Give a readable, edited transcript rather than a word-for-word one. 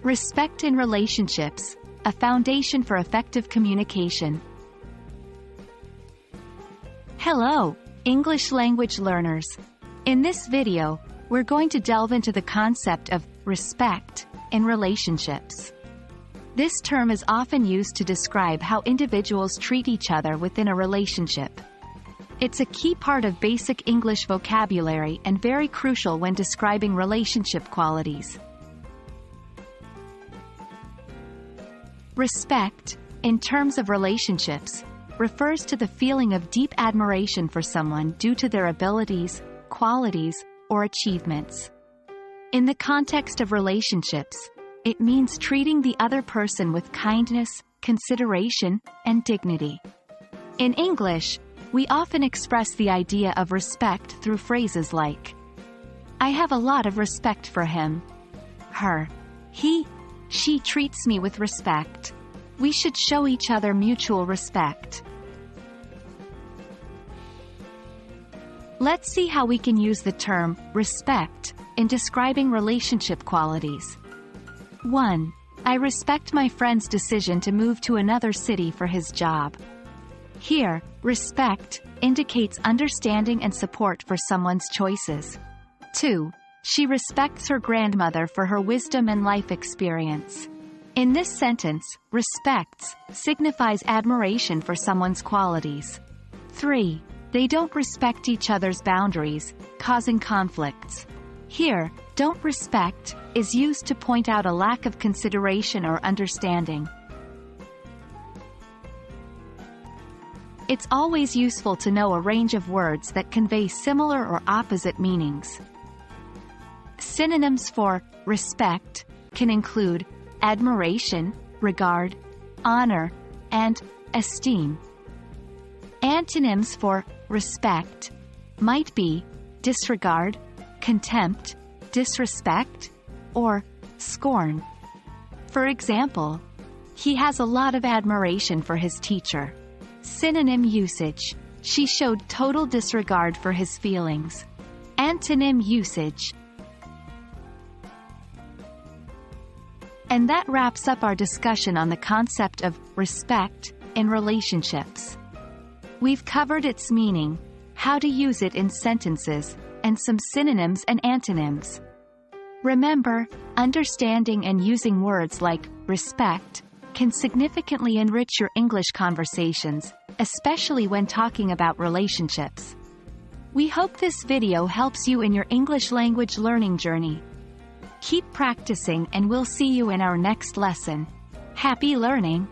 Respect in relationships, a foundation for effective communication. Hello, English language learners. In this video, we're going to delve into the concept of respect in relationships. This term is often used to describe how individuals treat each other within a relationship. It's a key part of basic English vocabulary and very crucial when describing relationship qualities. Respect, in terms of relationships, refers to the feeling of deep admiration for someone due to their abilities, qualities, or achievements. In the context of relationships, it means treating the other person with kindness, consideration, and dignity. In English, we often express the idea of respect through phrases like, "I have a lot of respect for him," "her," she treats me with respect," "we should show each other mutual respect." Let's see how we can use the term respect in describing relationship qualities. 1. I respect my friend's decision to move to another city for his job. Here, respect indicates understanding and support for someone's choices. 2. She respects her grandmother for her wisdom and life experience. In this sentence, respects signifies admiration for someone's qualities. 3. They don't respect each other's boundaries, causing conflicts. Here, don't respect is used to point out a lack of consideration or understanding. It's always useful to know a range of words that convey similar or opposite meanings. Synonyms for respect can include admiration, regard, honor, and esteem. Antonyms for respect might be disregard, contempt, disrespect, or scorn. For example, he has a lot of admiration for his teacher. Synonym usage: she showed total disregard for his feelings. Antonym usage. And that wraps up our discussion on the concept of respect in relationships. We've covered its meaning, how to use it in sentences, and some synonyms and antonyms. Remember, understanding and using words like respect can significantly enrich your English conversations, especially when talking about relationships. We hope this video helps you in your English language learning journey. Keep practicing and we'll see you in our next lesson. Happy learning!